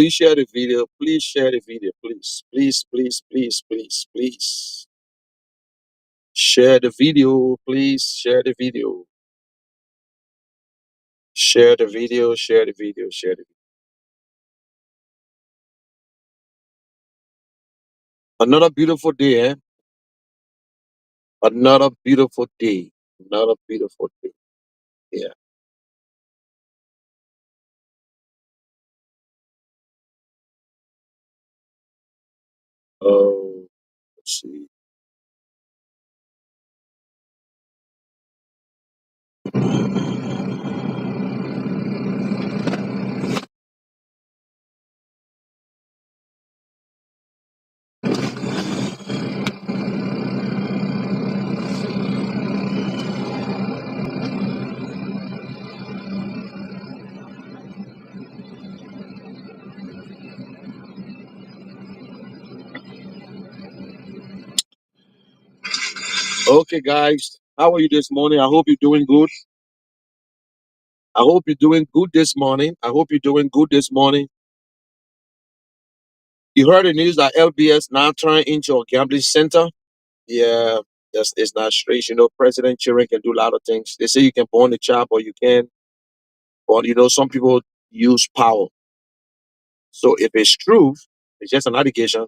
Please share the video. Please share the video. Please, please, please, please, please, please. Share the video. Please share the video. Share the video. Share the video. Share the video. Another beautiful day, eh? Another beautiful day. Another beautiful day. Yeah. Oh, let's see. Okay, guys. How are you this morning? I hope you're doing good. I hope you're doing good this morning. I hope you're doing good this morning. You heard the news that LBS now trying into a gambling center. Yeah, it's not straight. President children can do a lot of things. They say you can burn the child, or you can. But some people use power. So if it's true, it's just an allegation.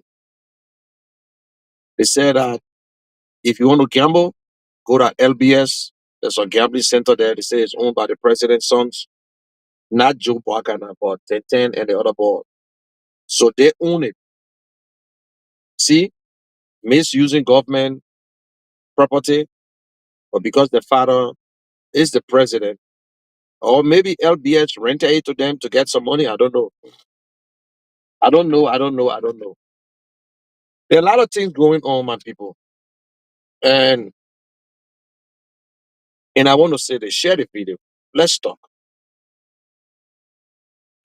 They said that if you want to gamble, go to LBS. There's a gambling center there. They say it's owned by the president's sons, not Joe Buchanan, but 1010 and the other board. So they own it. See, misusing government property, but because the father is the president, or maybe LBS rented it to them to get some money. I don't know. I don't know. I don't know. I don't know. There are a lot of things going on, my people. And I want to say this, share the video. Let's talk.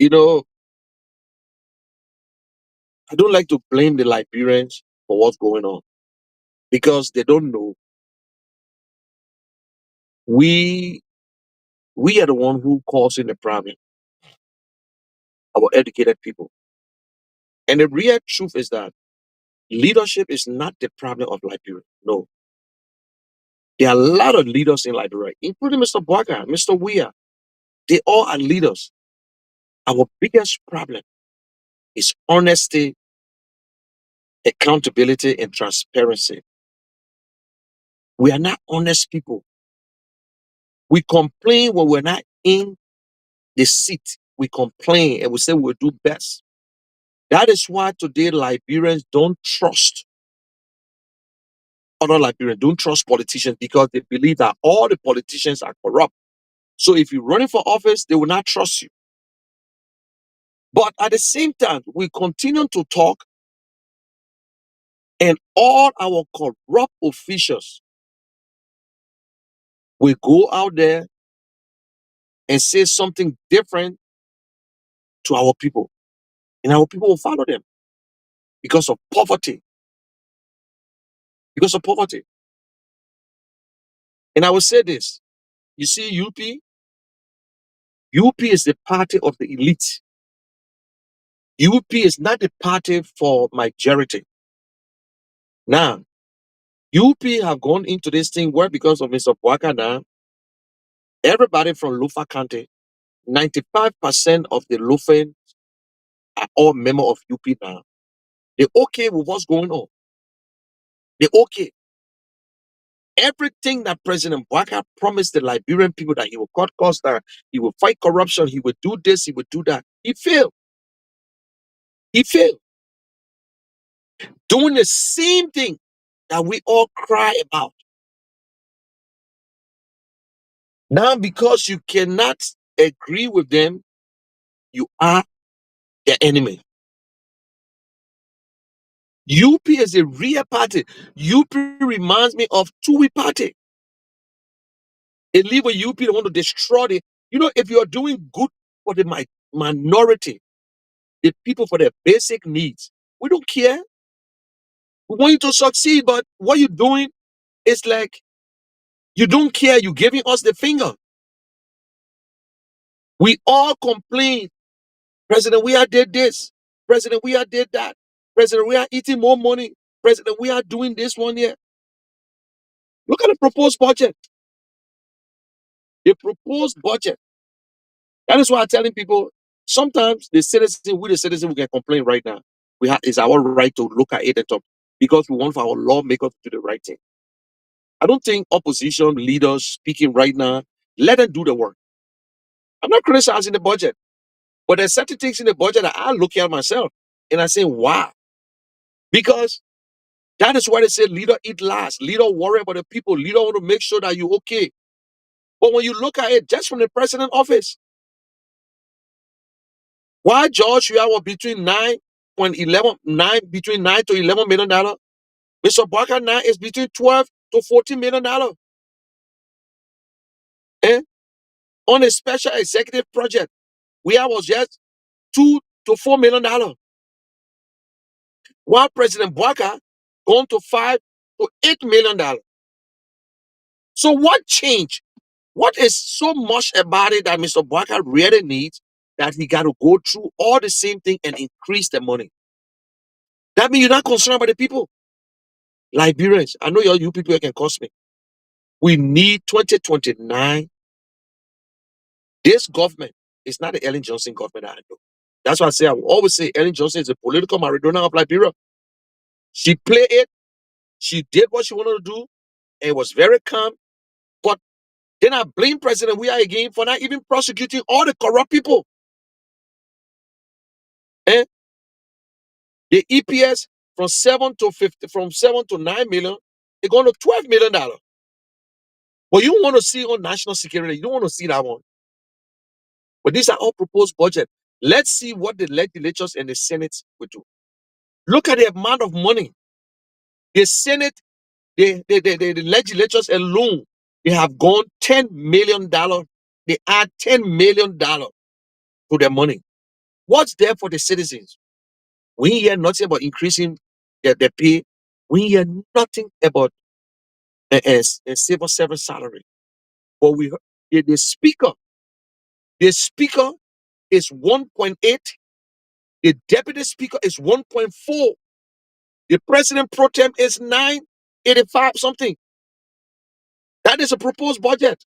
You know, I don't like to blame the Liberians for what's going on because they don't know. We we are the one who causing the problem, our educated people. And the real truth is that leadership is not the problem of Liberia. No. There are a lot of leaders in Liberia, including Mr. Boaga, Mr. Weah. They all are leaders. Our biggest problem is honesty, accountability, and transparency. We are not honest people. We complain when we're not in the seat. We complain and we say we'll do best. That is why today Liberians don't trust other Liberians, don't trust politicians because they believe that all the politicians are corrupt. So if you're running for office, they will not trust you. But at the same time, we continue to talk, and all our corrupt officials will go out there and say something different to our people. And our people will follow them because of poverty. Because of poverty. And I will say this. You see, UP is the party of the elite. UP is not the party for majority. Now, UP have gone into this thing where because of Mr. Boaka now, everybody from Lufa County, 95% of the Lufan are all members of UP now. They're okay with what's going on. They're okay. Everything that President Boaka promised the Liberian people that he will cut costs, that he will fight corruption, he would do this, he would do that. He failed. He failed. Doing the same thing that we all cry about. Now, because you cannot agree with them, you are their enemy. UP is a real party. UP reminds me of Tui party. They leave a UP, they want to destroy it. If you are doing good for the minority, the people for their basic needs, we don't care. We want you to succeed, but what you're doing is like you don't care. You're giving us the finger. We all complain. President Weah did this. President, we are did that. President, we are eating more money. President, we are doing this one here. Look at the proposed budget. The proposed budget. That is why I'm telling people, sometimes the citizen, we can complain right now. It's our right to look at it and talk because we want for our lawmakers to do the right thing. I don't think opposition leaders speaking right now, let them do the work. I'm not criticizing the budget, but there's certain things in the budget that I look at myself and I say, wow. Because that is why they say leader eat last, leader worry about the people, leader want to make sure that you're okay. But when you look at it just from the president office, why George you are between 9 to $11 million. Mr. Barker now is between 12 to $14 million. Eh? On a special executive project, where I was just $2 to $4 million. While President Barker gone to $5 to $8 million. So what changed? What is so much about it that Mr. Barker really needs that he got to go through all the same thing and increase the money? That means you're not concerned about the people. Liberians, I know you people can cost me. We need 2029. This government is not the Ellen Johnson government that I know. That's why I will always say Ellen Johnson is a political Maradona of Liberia. She played it. She did what she wanted to do. And it was very calm. But then I blame President We Are again for not even prosecuting all the corrupt people. Eh? The EPS from 7 to 9 million, it's going to $12 million. But you want to see on national security, you don't want to see that one. But these are all proposed budget. Let's see what the legislatures and the Senate will do. Look at the amount of money. The Senate, the legislatures alone, they have gone $10 million. They add $10 million to their money. What's there for the citizens? We hear nothing about increasing their pay. We hear nothing about a civil service salary. But we heard the speaker is 1.8. The deputy speaker is 1.4. The president pro tem is 985 something. That is a proposed budget.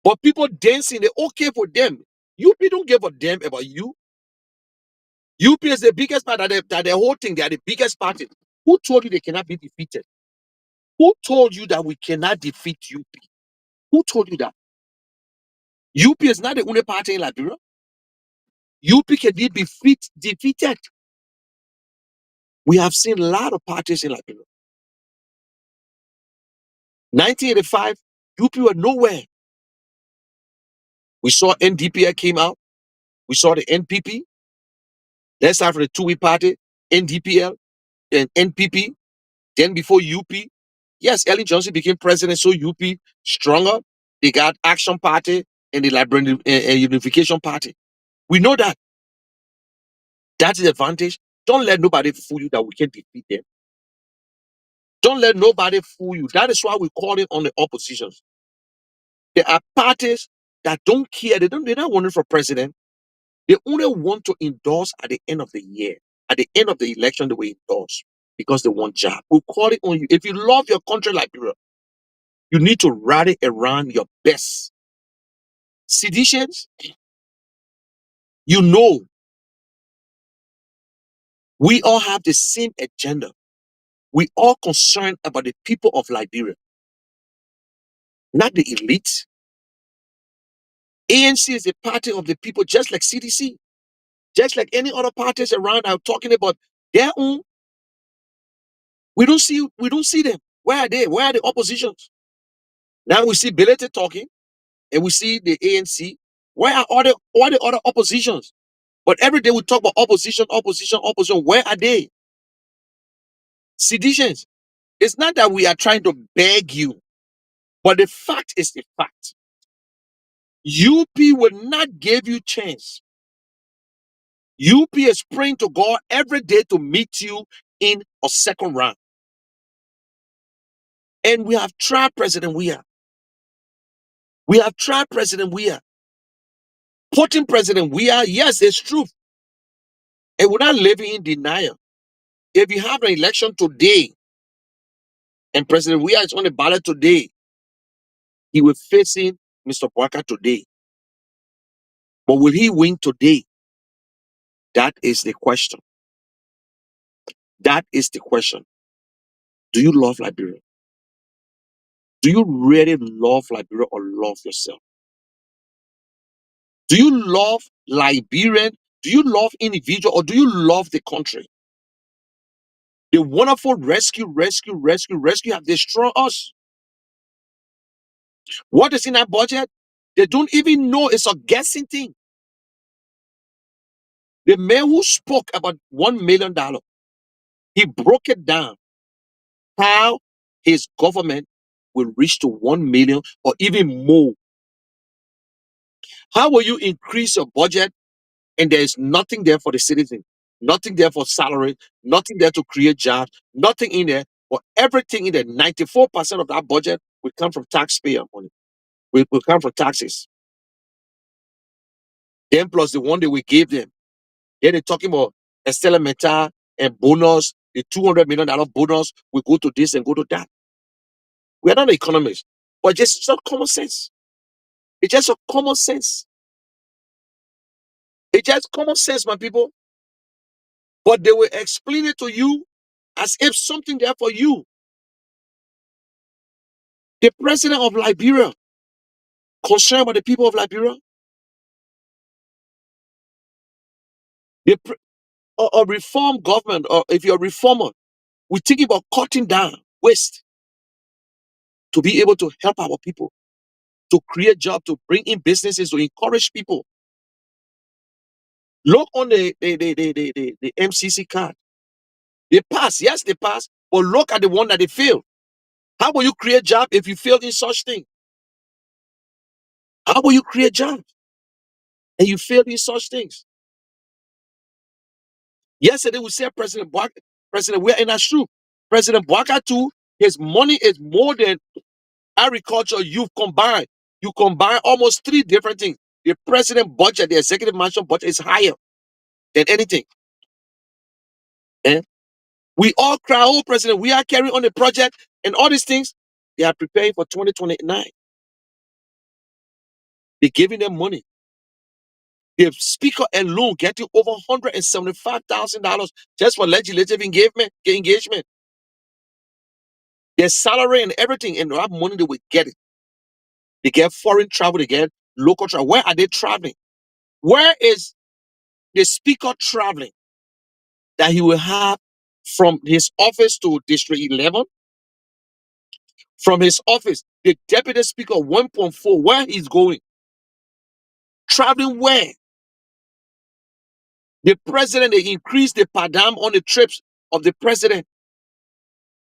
But people dancing, they're okay for them. UP don't give a damn about you. UP is the biggest part of the whole thing. They are the biggest party. Who told you they cannot be defeated? Who told you that we cannot defeat UP? Who told you that? UP is not the only party in Liberia. UP can be defeated. We have seen a lot of parties in Liberia. 1985, UP were nowhere. We saw NDPL came out. We saw the NPP. Let's start from the two-way party, NDPL and NPP. Then before UP, yes, Ellen Johnson became president, so UP stronger. They got Action Party and the Liberian Unification Party. We know that. That's the advantage. Don't let nobody fool you that we can defeat them. Don't let nobody fool you. That is why we call it on the oppositions. There are parties that don't care. They're not running for president. They only want to endorse at the end of the year. At the end of the election, they will endorse because they want job. We call it on you. If you love your country like Liberia, you need to rally around your best. Seditions, you know, we all have the same agenda. We all concerned about the people of Liberia, not the elite. ANC is a party of the people, just like CDC, just like any other parties around are talking about their own. We don't see them. Where are they? Where are the oppositions? Now we see Belete talking, and we see the ANC. Where are all the other oppositions? But every day we talk about opposition. Where are they? Seditions. It's not that we are trying to beg you, but the fact is the fact. UP will not give you chance. UP is praying to God every day to meet you in a second round. And we have tried President Weah. We have tried President Weah. Putting President Weah, yes, it's true. And we're not living in denial. If you have an election today and President Weah is on the ballot today, he will facing Mr. Bwaka today. But will he win today? That is the question. That is the question. Do you love Liberia? Do you really love Liberia or love yourself? Do you love Liberian? Do you love individual or do you love the country? The wonderful rescue have destroyed us. What is in that budget? They don't even know it's a guessing thing. The man who spoke about $1 million, he broke it down how his government will reach to 1 million or even more. How will you increase your budget and there is nothing there for the citizen, nothing there for salary, nothing there to create jobs, nothing in there, but everything in there, 94% of that budget will come from taxpayer money, will come from taxes. Then plus the one that we gave them. Then they're talking about Estela Meta and bonus, the $200 million bonus will go to this and go to that. We are not economists, but just it's not common sense. It's just a common sense. It's just common sense, my people. But they will explain it to you as if something there for you. The president of Liberia, concerned about the people of Liberia, a reform government, or if you're a reformer, we think about cutting down waste to be able to help our people, to create jobs, to bring in businesses, to encourage people. Look on the MCC card. They pass, yes, they pass, but look at the one that they fail. How will you create job if you fail in such thing? How will you create jobs and you fail in such things? Yesterday we said President Bwaka, President, we're in a true. President Bwaka too, his money is more than agriculture, you've combined. You combine almost three different things. The president budget, the executive mansion budget is higher than anything. And we all cry, oh, president, we are carrying on the project and all these things. They are preparing for 2029. They're giving them money. The speaker alone getting over $175,000 just for legislative engagement. Their salary and everything, and that money they will get it. They get foreign travel, they get local travel. Where are they traveling? Where is the speaker traveling that he will have from his office to District 11? From his office, the deputy speaker 1.4, where he's going? Traveling where? The president, they increased the padam on the trips of the president.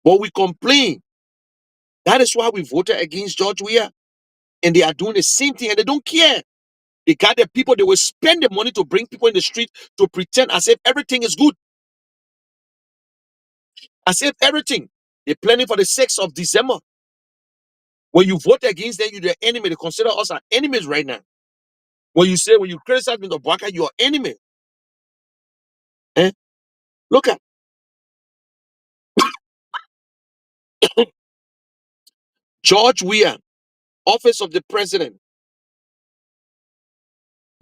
But we complain. That is why we voted against George Weah. And they are doing the same thing and they don't care. They got the people, they will spend the money to bring people in the street to pretend as if everything is good. As if everything. They're planning for the 6th of December. When you vote against them, you're the enemy. They consider us our enemies right now. When you criticize Mr. Bwaka, you're enemy. Eh? Look at George Weah, office of the president,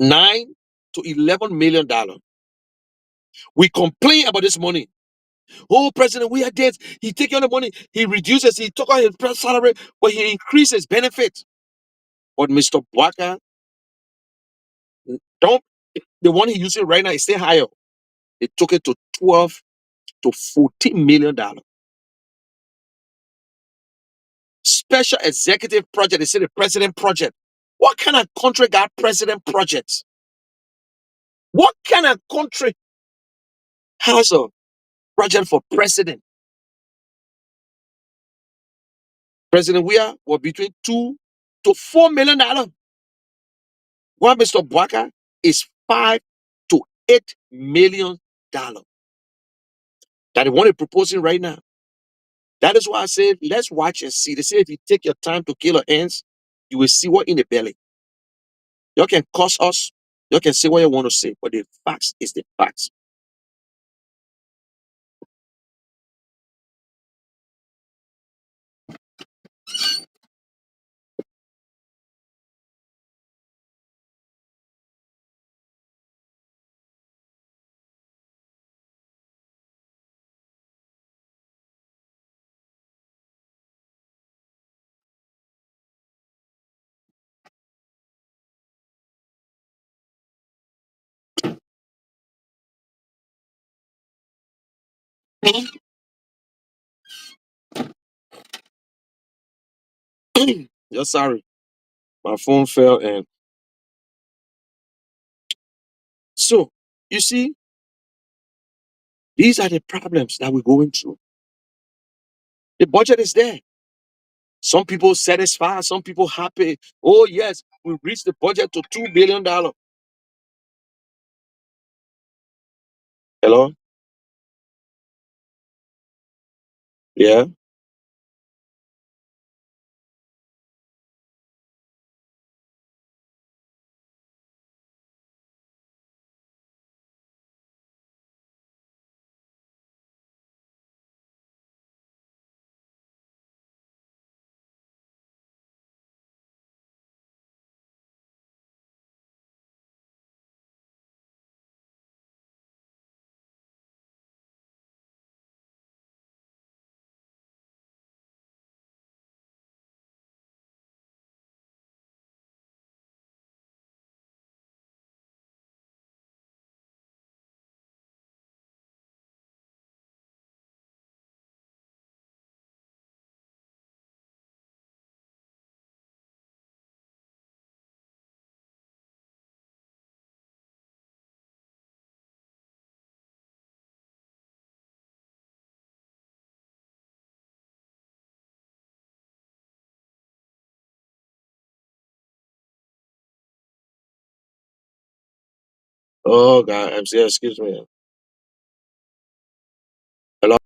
$9 to $11 million. We complain about this money. Oh, President Weah did. He take all the money. He reduces. He took out his salary, but he increases benefits. But Mr. Bwaka, don't. The one he using right now is still higher. They took it to 12 to $14 million. Special executive project. They say the president project. What kind of country got president projects? What kind of country has a project for president? President Weah was between $2 to $4 million. While Mr. Bwaka is $5 to $8 million. That the one they're proposing right now. That is why I said, let's watch and see. They say if you take your time to kill ants, you will see what in the belly. You can curse us. You can say what you want to say, but the facts is the facts. Just sorry, my phone fell, and so you see, these are the problems that we're going through. The budget is there. Some people satisfied, some people happy. Oh yes, we reached the budget to $2 billion. Hello, yeah. Oh God, MC, excuse me. Hello.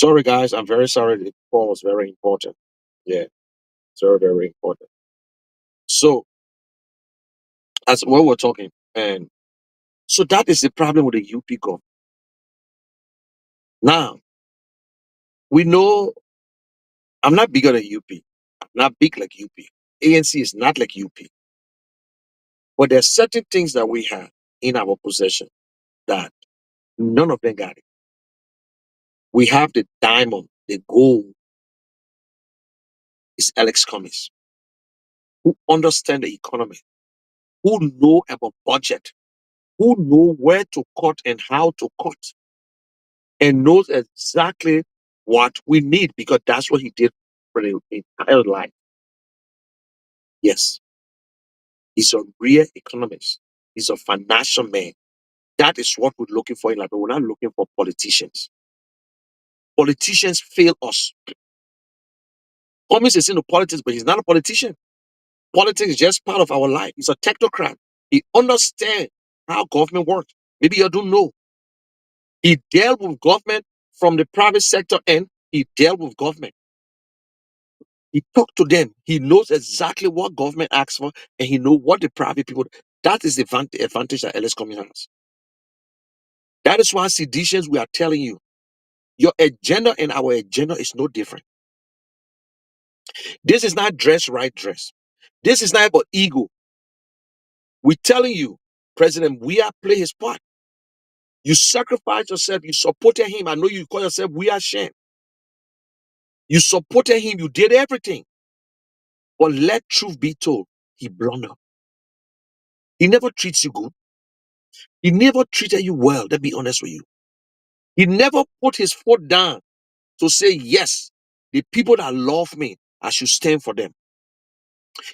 Sorry, guys. I'm very sorry. The call was very important. Yeah, it's very, very important. So, as what we're talking, and so that is the problem with the UP government. Now, we know I'm not bigger than UP. I'm not big like UP. ANC is not like UP. But there are certain things that we have in our possession that none of them got it. We have the diamond, the gold is Alex Cummings, who understand the economy, who know about budget, who know where to cut and how to cut, and knows exactly what we need because that's what he did for the entire life. Yes, he's a real economist. He's a financial man. That is what we're looking for in life. We're not looking for politicians. Politicians fail us. Cummings is into politics, but he's not a politician. Politics is just part of our life. He's a technocrat. He understands how government works. Maybe you don't know. He dealt with government from the private sector and he dealt with government. He talked to them. He knows exactly what government asks for and he knows what the private people. That is the advantage that LS Cummings has. That is why seditions, we are telling you, your agenda and our agenda is no different. This is not dress right dress. This is not about ego. We're telling you, President, we are play his part. You sacrificed yourself. You supported him. I know you call yourself We Are Shan. You supported him. You did everything. But let truth be told, he blundered. He never treats you good. He never treated you well. Let's be honest with you. He never put his foot down to say, yes, the people that love me, I should stand for them.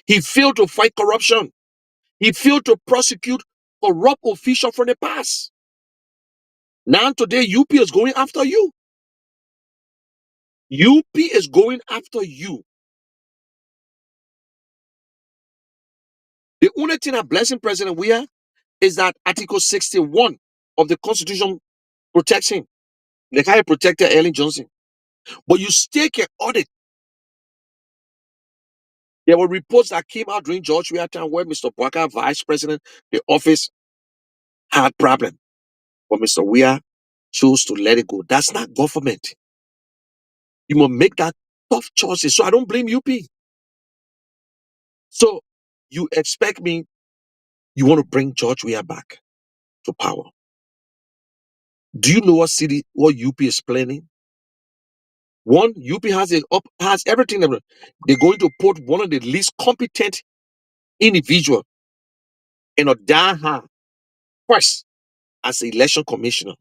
He failed to fight corruption. He failed to prosecute corrupt officials from the past. Now today, UP is going after you. UP is going after you. The only thing that blessing President we are is that Article 61 of the Constitution protects him. Like how he protected Ellen Johnson. But you still can audit. There were reports that came out during George Weah time where Mr. Bwaka, vice president, the office had problem. But Mr. Weah chose to let it go. That's not government. You must make that tough choices. So I don't blame UP. So you expect me, you want to bring George Weah back to power. Do you know what UP is planning? One, UP has everything. They're going to put one of the least competent individual in a Daha first as election commissioner.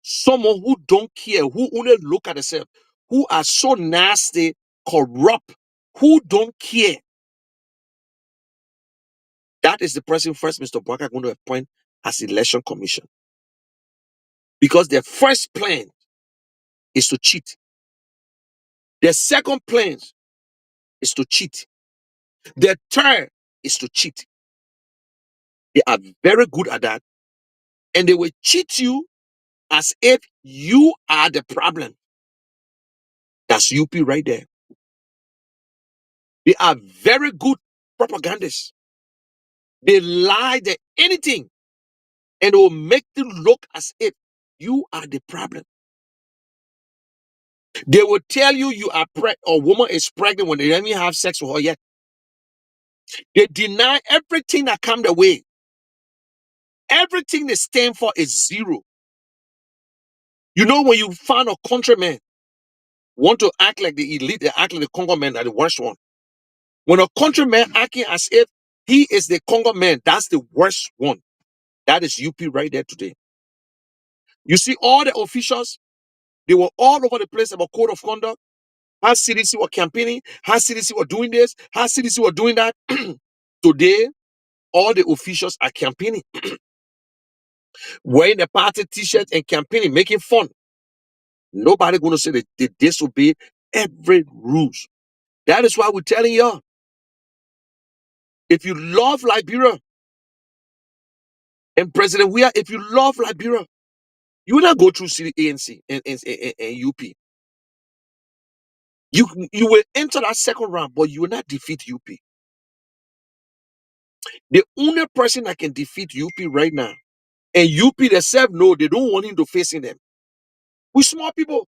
Someone who don't care, who only look at themselves, who are so nasty, corrupt, who don't care. That is the person first Mr. Bwaka going to appoint as election commission. Because their first plan is to cheat. Their second plan is to cheat. Their third is to cheat. They are very good at that. And they will cheat you as if you are the problem. That's UP right there. They are very good propagandists. They lie, they anything, and it will make you look as if you are the problem. They will tell you you are a woman is pregnant when they don't even have sex with her yet. They deny everything that comes their way. Everything they stand for is zero. You know, when you find a countryman want to act like the elite, they act like the Congo man are the worst one. When a countryman acting as if he is the Congo man, that's the worst one. That is UP right there today. You see all the officials, they were all over the place about code of conduct. How CDC were campaigning, how CDC were doing this, how CDC were doing that. Today, all the officials are campaigning, wearing the party t-shirts and campaigning, making fun. Nobody going to say that they disobey every rules. That is why we're telling y'all, if you love Liberia, and President Weah, if you love Liberia, You will not go through city ANC and UP. You will enter that second round, but you will not defeat UP. The only person that can defeat UP right now, and UP themselves know they don't want him to facing them. We small people,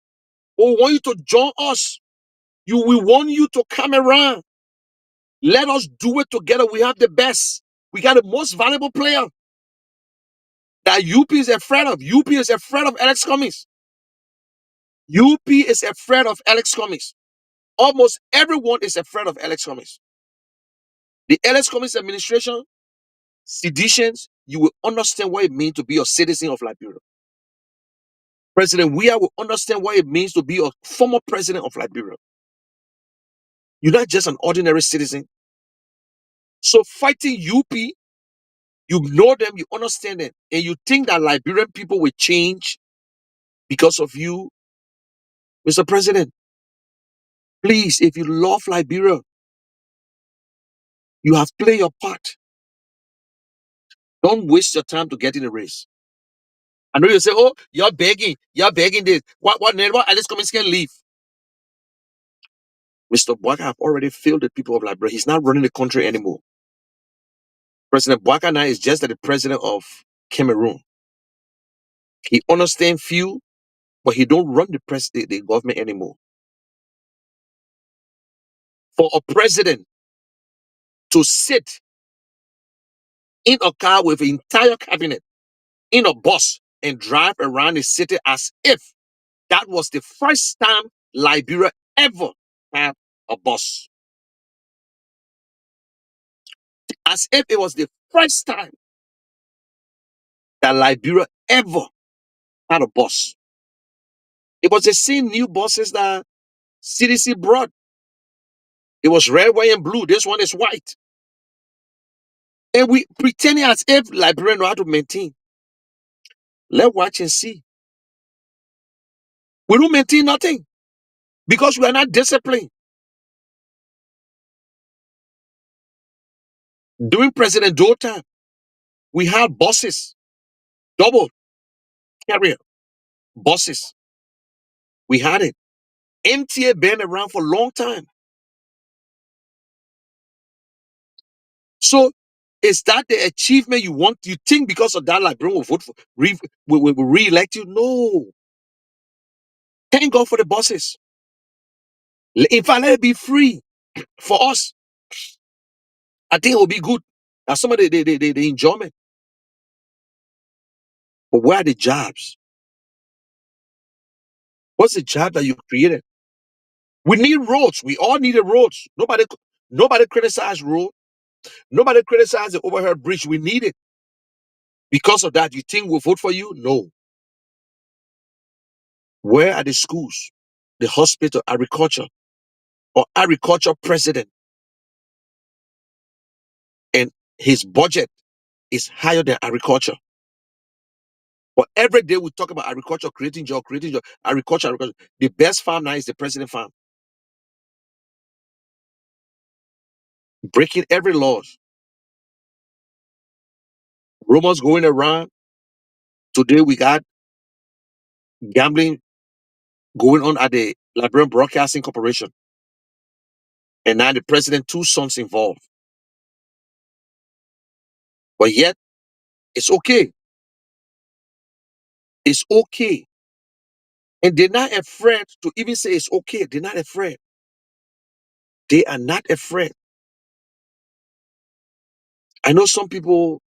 we want you to join us. We want you to come around. Let us do it together. We have the best. We got the most valuable player that UP is afraid of. UP is afraid of Alex Cummings. UP is afraid of Alex Cummings. Almost everyone is afraid of Alex Cummings. The Alex Cummings administration, seditions, you will understand what it means to be a citizen of Liberia. President Weah will understand what it means to be a former president of Liberia. You're not just an ordinary citizen. So fighting UP, you know them, you understand them, and you think that Liberian people will change because of you, Mr. President. Please, if you love Liberia, you have played your part. Don't waste your time to get in a race. I know you say, oh, you're begging this. What Alex Cummings can leave? Mr. Bouaka have already failed the people of Liberia. He's not running the country anymore. President Bouaka now is just the president of Cameroon. He understands few, but he don't run the government anymore. For a president to sit in a car with an entire cabinet in a bus and drive around the city as if that was the first time Liberia ever had a bus. As if it was the first time that Liberia ever had a bus. It was the same new buses that CDC brought. It was red, white, and blue. This one is white. And we pretending as if Liberia know how to maintain. Let's watch and see. We don't maintain nothing because we are not disciplined. During President Doe time, we had buses, double carrier buses. We had it. MTA been around for a long time. So is that the achievement you want? You think because of that Liberian will vote for, will re-elect you? No. Thank God for the buses. In fact, let it be free for us. I think it will be good. That's some of the enjoyment. But where are the jobs? What's the job that you created? We need roads. We all needed roads. Nobody criticized road. Nobody criticized the overhead bridge. We need it. Because of that, you think we'll vote for you? No. Where are the schools, the hospital, agriculture, or agriculture president? And his budget is higher than agriculture. But every day we talk about agriculture, creating job, agriculture. The best farm now is the president farm. Breaking every laws. Rumors going around. Today we got gambling going on at the Liberian Broadcasting Corporation. And now the president, two sons involved. But yet, it's okay. It's okay. And they're not afraid to even say it's okay. They're not afraid. They are not afraid. I know some people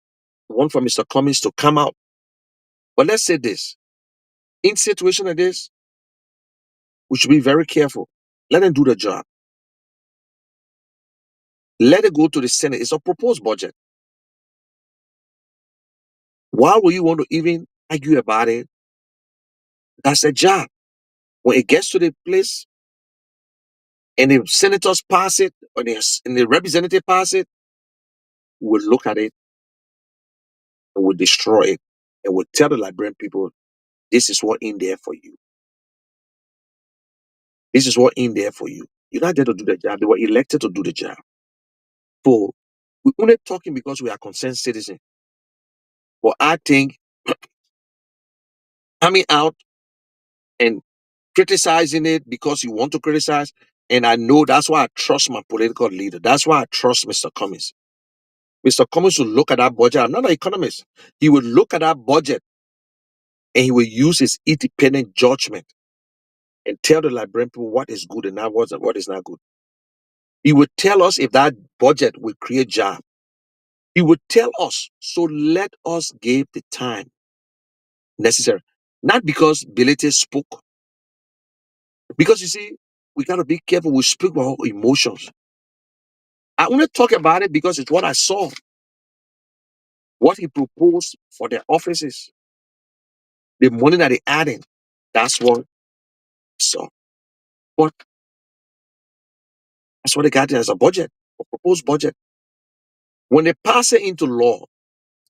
want for Mr. Cummings to come out. But let's say this. In situation like this, we should be very careful. Let them do the job. Let it go to the Senate. It's a proposed budget. Why would you want to even argue about it? That's a job. When it gets to the place and the senators pass it, or and the representative pass it, we'll look at it and we'll destroy it. And we'll tell the Liberian people, this is what in there for you. This is what in there for you. You're not there to do the job. They were elected to do the job. So we're only talking because we are concerned citizens. But I think coming out and criticizing it because you want to criticize. And I know that's why I trust my political leader. That's why I trust Mr. Cummings. Mr. Cummings will look at that budget. I'm not an economist. He will look at that budget and he will use his independent judgment and tell the Liberian people what is good and not what is not good. He will tell us if that budget will create jobs. He will tell us. So let us give the time necessary. Not because Bilete spoke. Because you see, we got to be careful. We speak about our emotions. I want to talk about it because it's what I saw, what he proposed for their offices, the money that they added. That's what I saw. But that's what they got there as a budget, a proposed budget. When they pass it into law,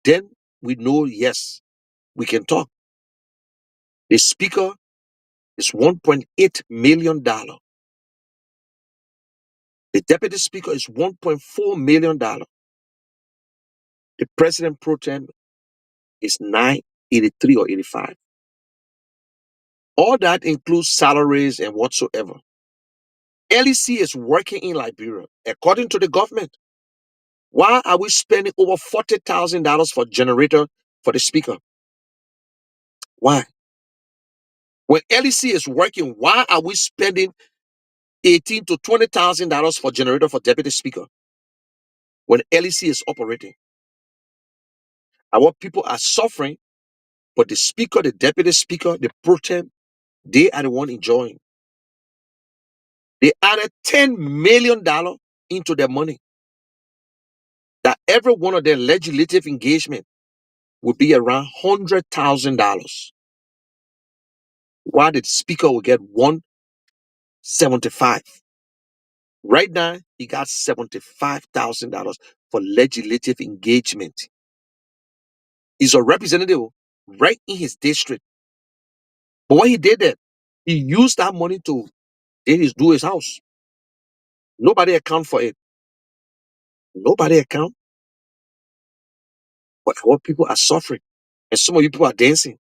then we know, yes, we can talk. The speaker is $1.8 million. The deputy speaker is $1.4 million. The president pro tem is 983 or 85. All that includes salaries and whatsoever. LEC is working in Liberia according to the government. Why are we spending over $40,000 for generator for the speaker? Why? When LEC is working, why are we spending $18,000 to $20,000 for generator for deputy speaker when LEC is operating? Our people are suffering, but the speaker, the deputy speaker, the pro tem, they are the one enjoying. They added $10 million into their money. That every one of their legislative engagement would be around $100,000. While the speaker will get 175. Right now, he got $75,000 for legislative engagement. He's a representative right in his district. But what he did there, he used that money to do his house. Nobody account for it. Nobody account. But our people are suffering. And some of you people are dancing.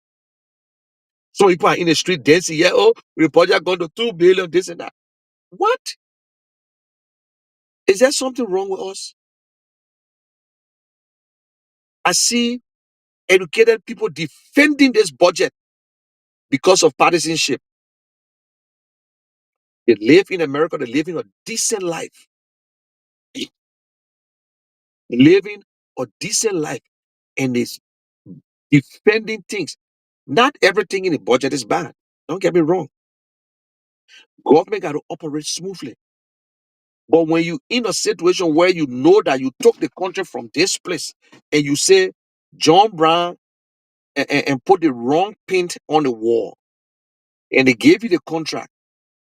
Some people are in the street dancing. Yeah, oh, the budget gone to 2 billion, this and that. What? Is there something wrong with us? I see educated people defending this budget because of partisanship. They live in America, they live in a decent life. Living a decent life and is defending things. Not everything in the budget is bad. Don't get me wrong. Government got to operate smoothly. But when you in a situation where you know that you took the country from this place and you say John Brown and put the wrong paint on the wall and they gave you the contract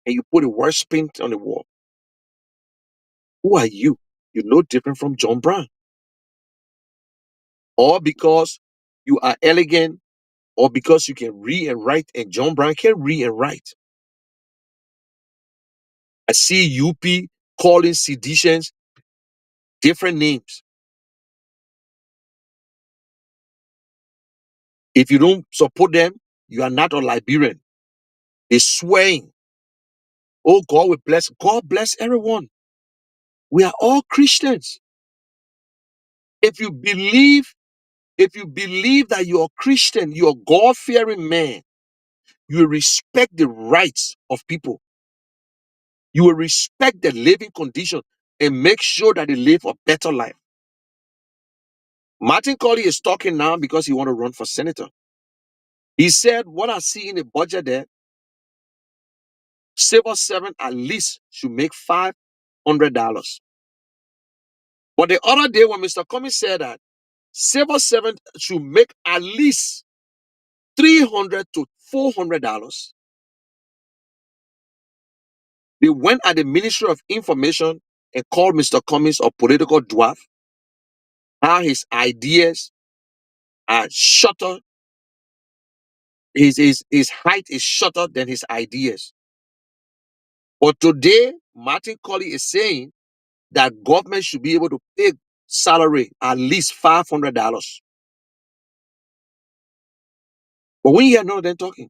and you put the worst paint on the wall, who are you? You're no different from John Brown. Or because you are elegant or because you can read and write and John Brown can read and write. I see UP calling seditions different names. If you don't support them, you are not a Liberian. They're swearing. Oh, God will bless. God bless everyone. We are all Christians. If you believe, that you're a Christian, you're a God-fearing man, you will respect the rights of people. You will respect their living condition and make sure that they live a better life. Martin Colley is talking now because he want to run for senator. He said, what I see in the budget there, civil servant at least should make $500. But the other day when Mr. Cummings said that civil servant should make at least $300 to $400, they went at the Ministry of Information and called Mr. Cummings a political dwarf, how his ideas are shorter, his height is shorter than his ideas. But today, Martin Colley is saying that government should be able to pay salary at least $500. But when you hear none of them talking,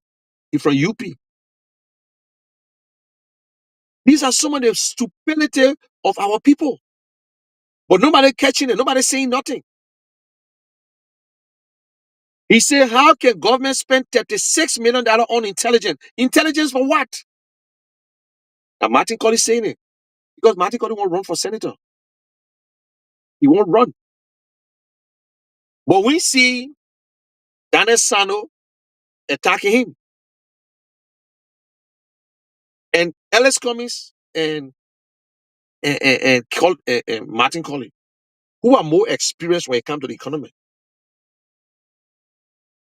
he's from UP. These are some of the stupidity of our people. But nobody catching it, nobody saying nothing. He said, how can government spend $36 million on intelligence? Intelligence for what? And Martin Colley saying it. Because Martin Colley won't run for senator. He won't run. But we see Daniel Sano attacking him. And Ellis Cummings and Martin Colley, who are more experienced when it comes to the economy.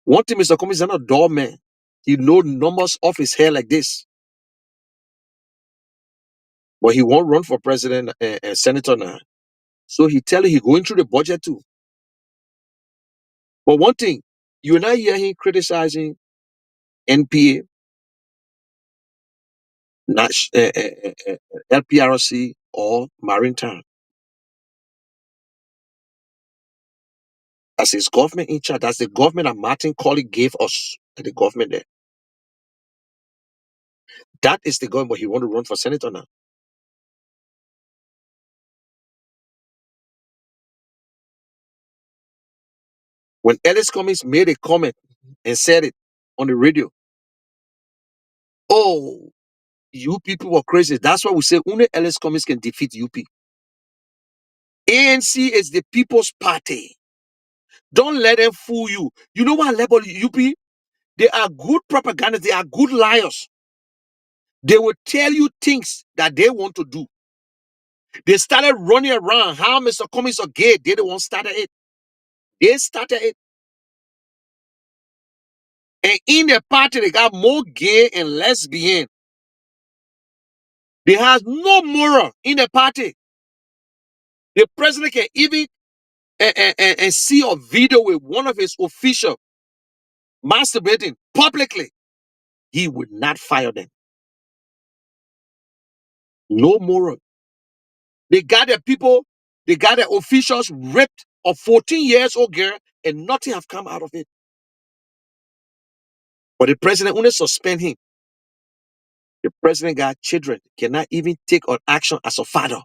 One thing, Mr. Cummings is not a doorman. He knows numbers off his hair like this. But he won't run for president and senator now. So he tell you he going through the budget too. But one thing, you will not hear him criticizing NPA, LPRC, or Maritime. That's his government in charge. That's the government that Martin Colley gave us. The government there. That is the government, but he want to run for senator now. When Ellis Cummings made a comment and said it on the radio, oh, you people were crazy. That's why we say only Ellis Cummings can defeat UP. ANC is the People's Party. Don't let them fool you. You know what level UP? They are good propaganda. They are good liars. They will tell you things that they want to do. They started running around how Mr. Cummings are gay. They the one started it. They started it. And in the party, they got more gay and lesbian. They have no moral in the party. The president can even and see a video with one of his officials masturbating publicly. He would not fire them. No moral. They got their people, they got their officials raped a 14 years old girl, and nothing have come out of it. But the president only suspend him. The president got children, cannot even take an action as a father.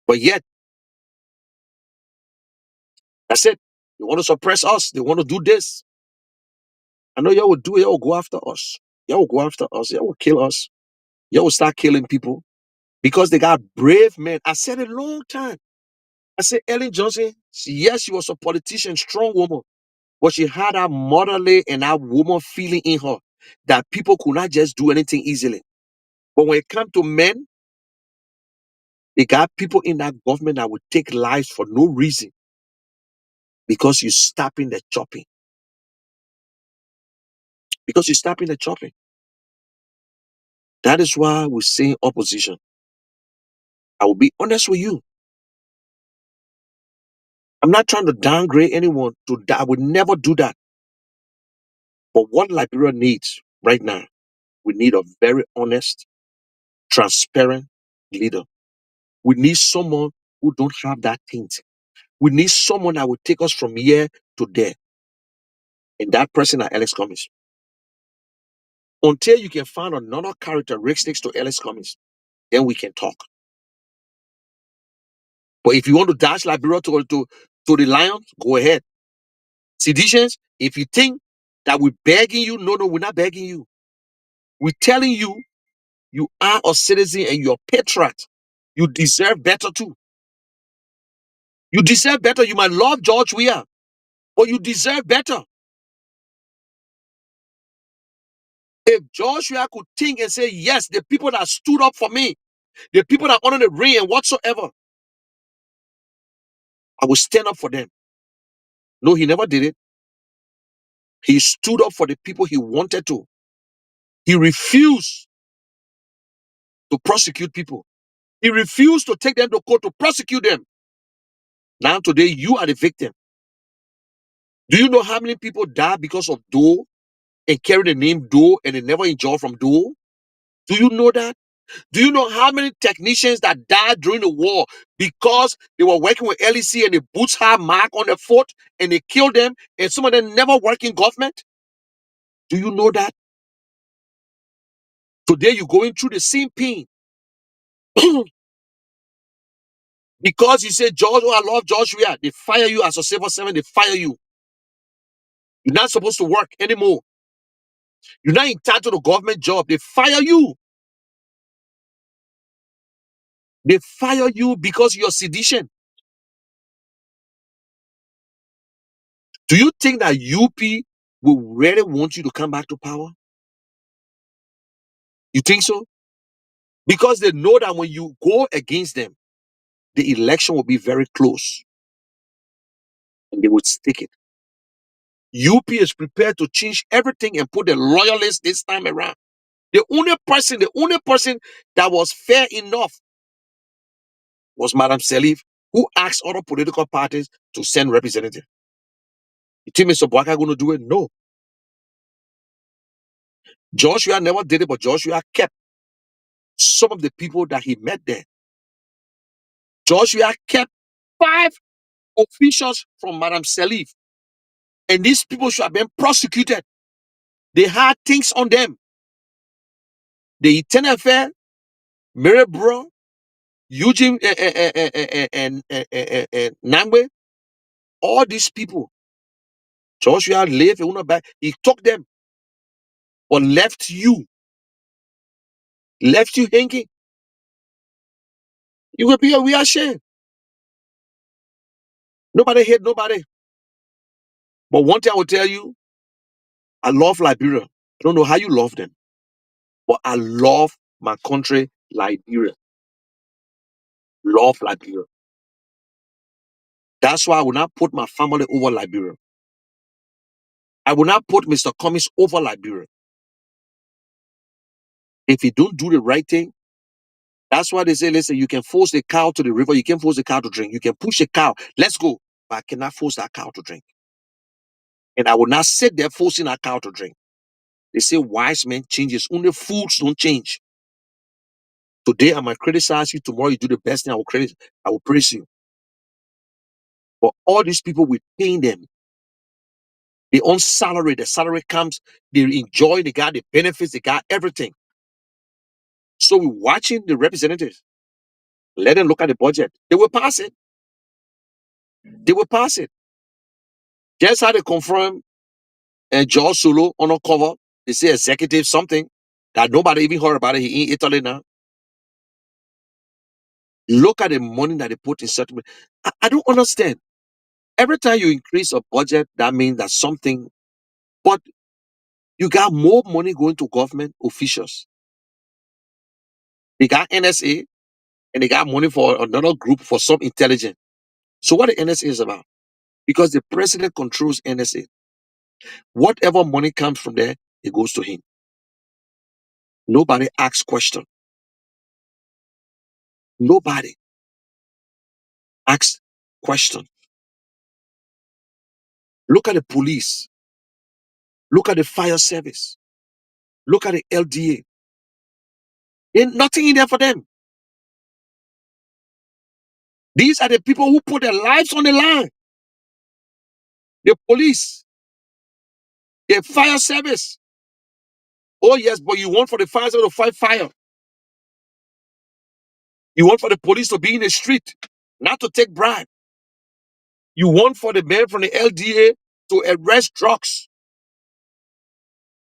But yet, that's it. They want to suppress us. They want to do this. I know y'all will do it. Y'all will go after us. Y'all will go after us. Y'all will kill us. Y'all will start killing people because they got brave men. I said it a long time. I said Ellen Johnson, yes, she was a politician, strong woman, but she had that motherly and that woman feeling in her that people could not just do anything easily. But when it comes to men, they got people in that government that would take lives for no reason because you're stopping the chopping. Because you're stopping the chopping. That is why we're saying opposition. I will be honest with you. I'm not trying to downgrade anyone to that. I would never do that. But what Liberia needs right now, we need a very honest, transparent leader. We need someone who don't have that tint. We need someone that will take us from here to there. And that person are Alex Cummings. Until you can find another characteristics to Alex Cummings, then we can talk. But if you want to dash Liberia to the lions, go ahead. Seditions, if you think that we're begging you, no, we're not begging you. We're telling you, you are a citizen and you're a patriot. You deserve better too. You deserve better. You might love George Weah, but you deserve better. If George Weah could think and say, yes, the people that stood up for me, the people that honor the ring and whatsoever, I will stand up for them. No, he never did it. He stood up for the people he wanted to. He refused to prosecute people. He refused to take them to court to prosecute them. Now today, you are the victim. Do you know how many people die because of Doe and carry the name Doe and they never enjoy from Doe? Do you know that? Do you know how many technicians that died during the war because they were working with LEC and the boots had mark on their foot and they killed them, and some of them never work in government? Do you know that? Today you're going through the same pain because you say, George, oh, I love Joshua. They fire you as a civil servant. They fire you. You're not supposed to work anymore. You're not entitled to a government job. They fire you. They fire you because you're sedition. Do you think that UP will really want you to come back to power? You think so? Because they know that when you go against them, the election will be very close and they would stick it. UP is prepared to change everything and put the loyalists this time around. The only person that was fair enough was Madam Salif, who asked other political parties to send representatives. You think Mr. Boaka going to do it? No. Joshua never did it, but Joshua kept some of the people that he met there. Joshua kept 5 officials from Madam Salif, and these people should have been prosecuted. They had things on them. The Eternal Affair, Mary Bro, Eugene and Nangwe, all these people, Joshua left back. He took them, but left you hanging. You will be we are ashamed. Nobody hate nobody. But one thing I will tell you, I love Liberia. I don't know how you love them, but I love my country, Liberia. Love Liberia. That's why I will not put my family over Liberia. I will not put Mr. Cummings over Liberia. If he don't do the right thing, that's why they say, listen, you can force a cow to the river, you can force a cow to drink. You can push a cow, let's go, but I cannot force that cow to drink. And I will not sit there forcing that cow to drink. They say wise men changes, only fools don't change. Today I might criticize you, tomorrow you do the best thing, I will praise you. But all these people, we paying them. They own salary, the salary comes, they enjoy, they got the benefits, they got everything. So we're watching the representatives. Let them look at the budget. They will pass it. They will pass it. Just how they confirm George Solo on a cover. They say executive something that nobody even heard about it. He in Italy now. Look at the money that they put in settlement. I don't understand. Every time you increase a budget, that means that something, but you got more money going to government officials. They got NSA and they got money for another group for some intelligence. So what the NSA is about? Because the president controls NSA. Whatever money comes from there, it goes to him. Nobody asks question. Nobody asks question. Look at the police. Look at the fire service. Look at the LDA. There's nothing in there for them. These are the people who put their lives on the line. The police, the fire service. Oh yes, but you want for the fire service to fight fire. You want for the police to be in the street, not to take bribe. You want for the men from the LDA to arrest drugs.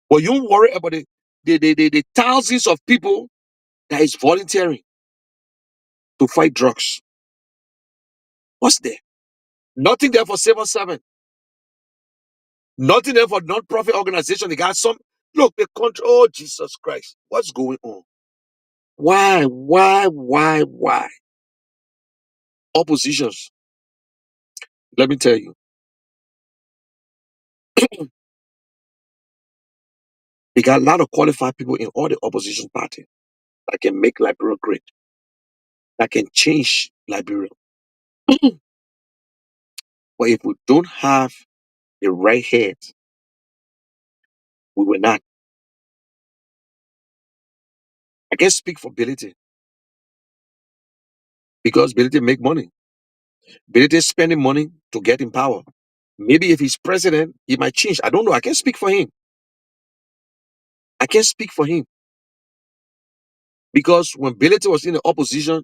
But you don't worry about the thousands of people that is volunteering to fight drugs. What's there? Nothing there for civil servant. Nothing there for non-profit organization. They got some. Look, the country. Oh, Jesus Christ. What's going on? Why? Why? Oppositions. Let me tell you. They got a lot of qualified people in all the opposition party that can make Liberia great, that can change Liberia. But if we don't have the right head, we will not. I can't speak for Bility because Bility make money. Bility is spending money to get in power. Maybe if he's president, he might change. I don't know. I can't speak for him. I can't speak for him because when Bility was in the opposition,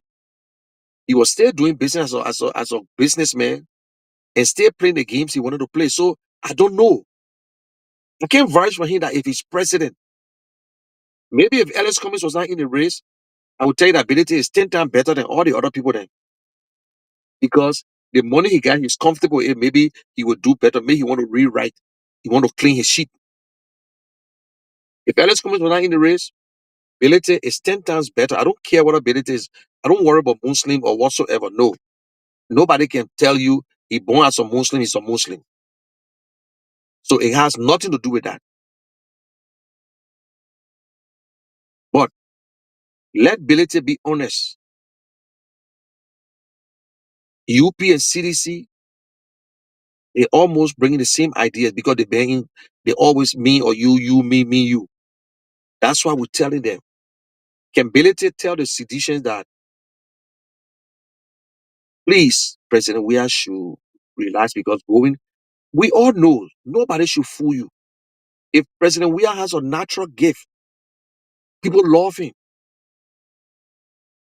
he was still doing business as a businessman and still playing the games he wanted to play. So I don't know. I can't vouch for him that if he's president, maybe if Ellis Cummings was not in the race, I would tell you that Bility is 10 times better than all the other people then. Because the money he got, he's comfortable with it. Maybe he would do better. Maybe he want to rewrite. He want to clean his sheet. If Ellis Cummings was not in the race, Bility is 10 times better. I don't care what ability is. I don't worry about Muslim or whatsoever. No. Nobody can tell you he born as a Muslim, he's a Muslim. So it has nothing to do with that. But let Bility be honest. UP and CDC, they almost bringing the same ideas because they always me or you, me, you. That's why we're telling them. Can Bility tell the seditions that, please, President Weah should relax because we all know nobody should fool you. If President Weah has a natural gift, people love him.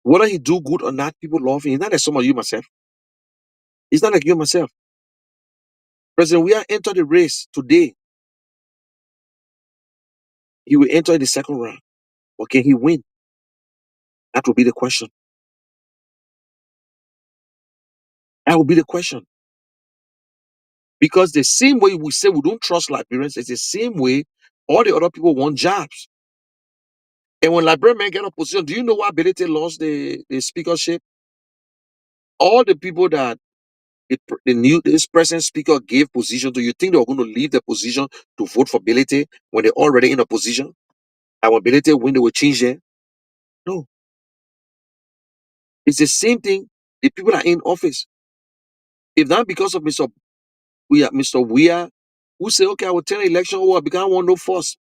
Whether he do good or not, people love him. It's not like some of you myself. It's not like you myself. President Weah entered the race today. He will enter in the second round. Or can he win? That will be the question. That will be the question. Because the same way we say we don't trust Liberians, it's the same way all the other people want jobs. And when Liberian men get a position, do you know why Bility lost the speakership? All the people that this present speaker gave position to, you think they were going to leave the position to vote for Bility when they're already in a position? And when Bility win, they will change it? No. It's the same thing. The people that are in office. If not because of Mr. Weah, who say, okay, I will turn the election over because I want no force.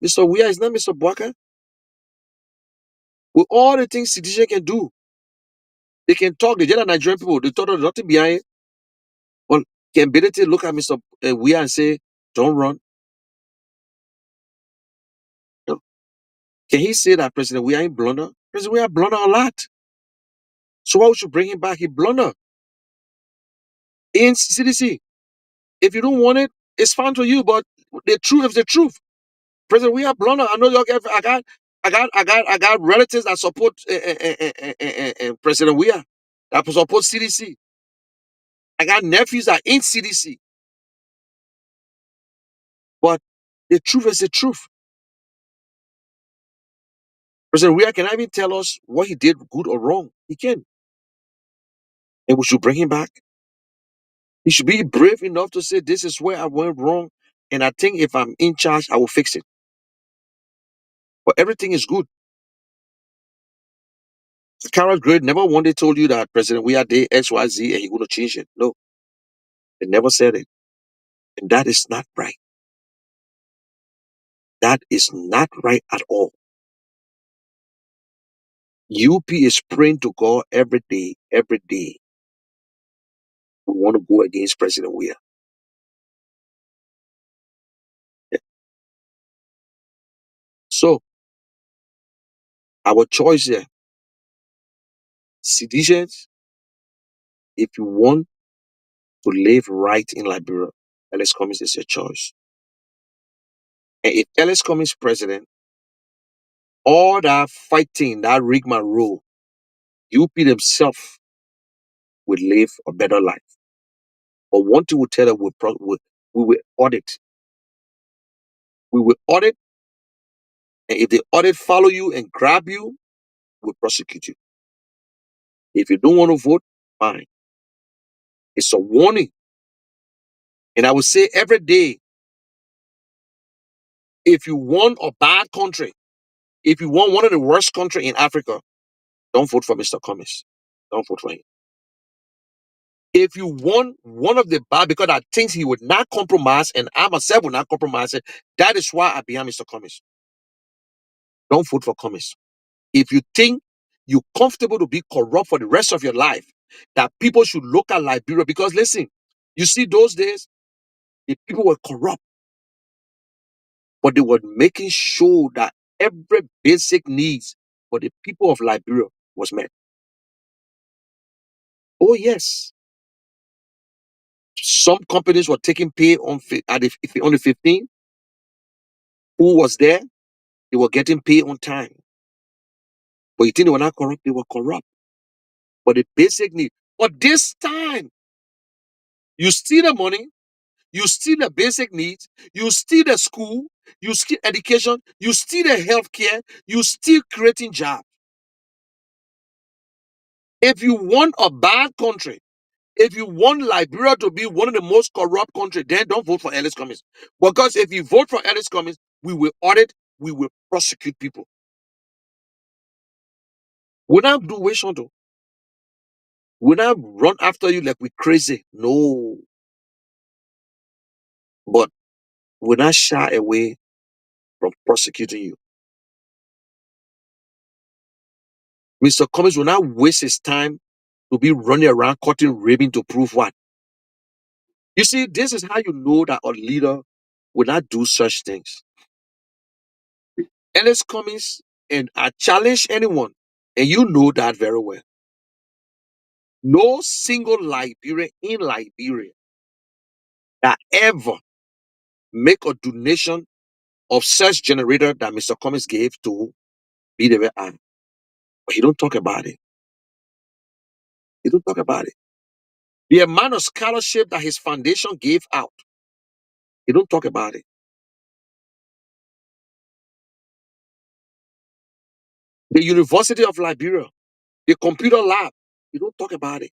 Mr. Weah is not Mr. Bwaka. With all the things CDJ can do, they can talk. The general Nigerian people, they thought there's nothing behind it. Well, can Bility look at Mr. Weah and say, don't run? No. Can he say that President Weah ain't blunder? President Weah blunder a lot. So why we should bring him back? He blunder. In CDC, if you don't want it, it's fine for you, but the truth is the truth. President Weah blunder. I know y'all get, I got relatives that support President Weah, that support CDC. I got nephews that in CDC. But the truth is the truth. President Weah can even tell us what he did good or wrong. He can. And we should bring him back. He should be brave enough to say, this is where I went wrong. And I think if I'm in charge, I will fix it. But everything is good. Carol Gray never one day told you that President Weah did XYZ and he's going to change it. No, they never said it. And that is not right. That is not right at all. UP is praying to God every day, every day. We want to go against President Weah. Yeah. So, our choice here, citizens, if you want to live right in Liberia, Ellis Cummings is your choice. And if Ellis Cummings president, all that fighting, that rigmarole, UP themselves will live a better life. But one thing we tell them, we will audit. We will audit, and if the audit follow you and grab you, we'll prosecute you. If you don't want to vote, fine. It's a warning. And I will say every day, if you want a bad country, if you want one of the worst country in Africa, don't vote for Mr. Cummings. Don't vote for him. If you want one of the bad, because I think he would not compromise, and I myself will not compromise it, that is why I behind Mr. Cummings. Don't vote for Cummings. If you think you're comfortable to be corrupt for the rest of your life, that people should look at Liberia, because listen, you see, those days, the people were corrupt, but they were making sure that every basic needs for the people of Liberia was met. Oh, yes. Some companies were taking pay on the 15th. Who was there? They were getting paid on time. But you think they were not corrupt? They were corrupt. But the basic need. But this time, you steal the money, you steal the basic needs, you steal the school, you steal education, you steal the healthcare, you steal creating jobs. If you want a bad country, if you want Liberia to be one of the most corrupt countries, then don't vote for Ellis Cummings. Because if you vote for Ellis Cummings, we will audit, we will prosecute people. We not do wish on to. We not run after you like we crazy. No. But we not shy away from prosecuting you. Mr. Cummings will not waste his time to be running around cutting ribbon to prove what. You see, this is how you know that a leader will not do such things. Ellis Cummings, and I challenge anyone, and you know that very well. No single Liberian in Liberia that ever make a donation of such generator that Mr. Cummings gave to BWI. But he don't talk about it. He don't talk about it. The amount of scholarship that his foundation gave out, he don't talk about it. The University of Liberia, the computer lab, he don't talk about it.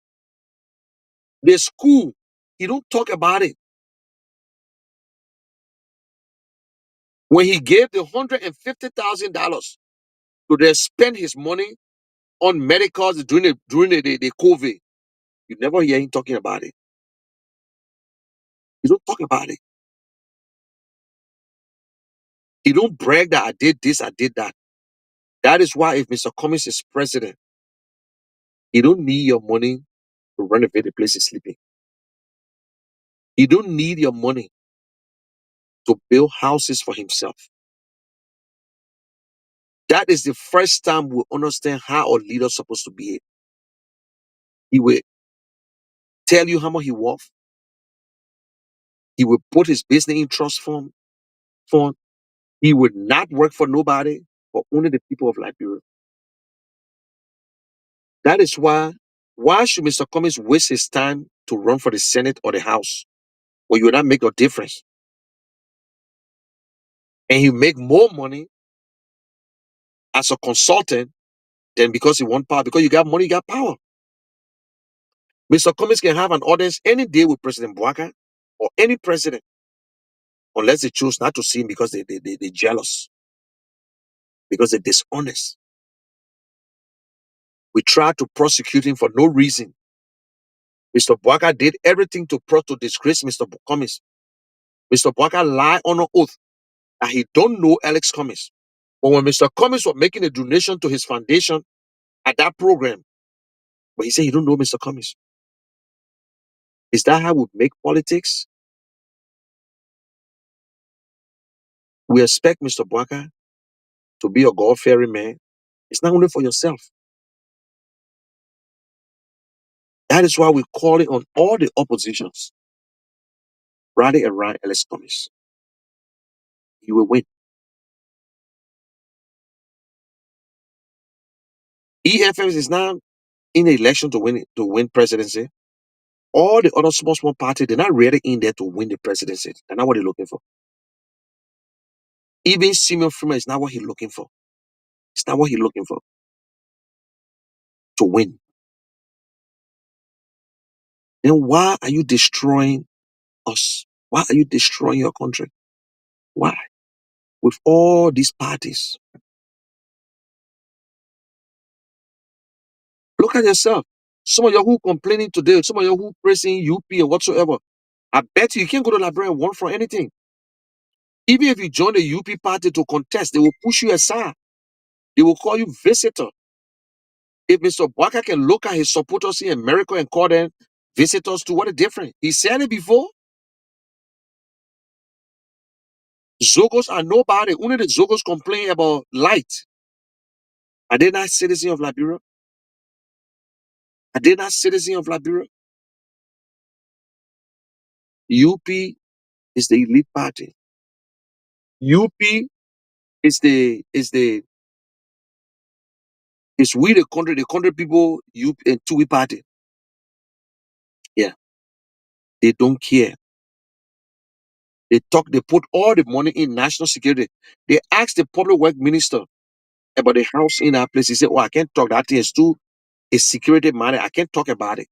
The school, he don't talk about it. When he gave the $150,000 to they spend his money on medicals during the COVID, you never hear him talking about it. He don't talk about it. He don't brag that I did this, I did that. That is why if Mr. Cummings is president, he don't need your money to renovate the place he's sleeping. He don't need your money to build houses for himself. That is the first time we understand how a leader is supposed to behave. He will tell you how much he worth. He will put his business in trust fund. He will not work for nobody, but only the people of Liberia. That is why should Mr. Cummings waste his time to run for the Senate or the House where you will not make a difference? And he make more money as a consultant than because he want power. Because you got money, you got power. Mr. Cummings can have an audience any day with President Bouaka or any president, unless they choose not to see him because they're jealous, because they're dishonest. We try to prosecute him for no reason. Mr. Bouaka did everything to disgrace Mr. Cummings. Mr. Bouaka lied on an oath that he don't know Alex Cummings. But when Mr. Cummings was making a donation to his foundation at that program, but he said he don't know Mr. Cummings. Is that how we make politics? We expect Mr. Bouaka to be a God-fearing man. It's not only for yourself. That is why we call it on all the oppositions. Rally around Alex Cummings. You will win. EFMs is now in the election to win presidency. All the other small parties, they're not really in there to win the presidency. They're not what they're looking for. Even Simeon Freeman is not what he's looking for. It's not what he's looking for to win. Then why are you destroying us? Why are you destroying your country? Why? With all these parties. Look at yourself. Some of you who complaining today, some of you who praising UP or whatsoever, I bet you can't go to Liberia and want for anything. Even if you join the UP party to contest, they will push you aside. They will call you visitor. If Mr. Bwaka can look at his supporters in America and call them visitors to what a difference. He said it before. Zogos are nobody. Only the Zogos complain about light. Are they not citizens of Liberia? Are they not citizens of Liberia? UP is the elite party. UP is we the country people UP and TUI party. Yeah, they don't care. They put all the money in national security. They asked the public work minister about the house in that place. He said, "Oh, I can't talk. That thing is too a security matter. I can't talk about it."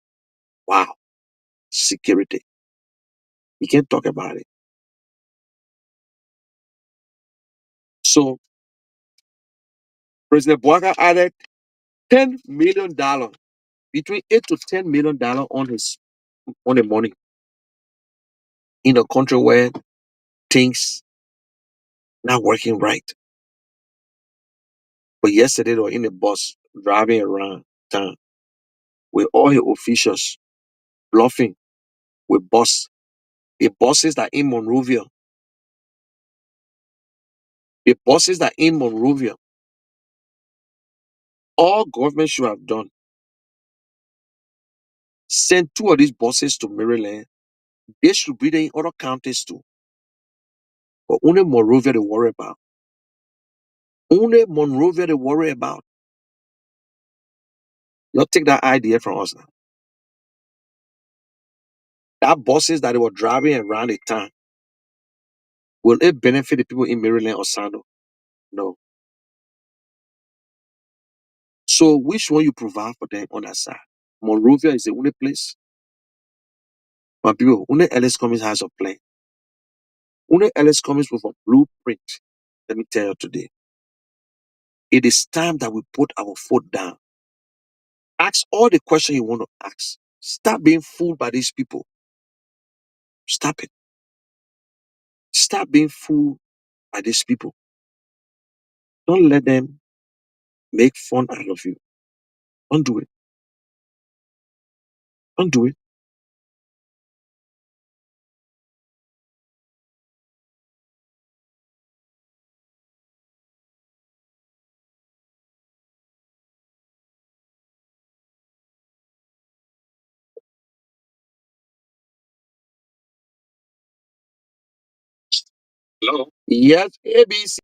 Wow, security. You can't talk about it. So President Bwaka added $10 million, between $8 to $10 million on the money in a country where things not working right. But yesterday they were in the bus driving around town with all the officials bluffing with bus. The buses that in Monrovia, the buses that in Monrovia, all government should have done. Send two of these buses to Maryland. They should be there in other counties too. But only Monrovia they worry about. Only Monrovia they worry about. You take that idea from us now. That buses that they were driving around the town, will it benefit the people in Maryland or Sando? No. So which one you provide for them on that side? Monrovia is the only place. My people, only Ellis Cummings has a plan. Only Ellis Cummings with a blueprint. Let me tell you today. It is time that we put our foot down. Ask all the questions you want to ask. Stop being fooled by these people. Stop it. Stop being fooled by these people. Don't let them make fun out of you. Don't do it. Don't do it. Hello? Yes, ABC.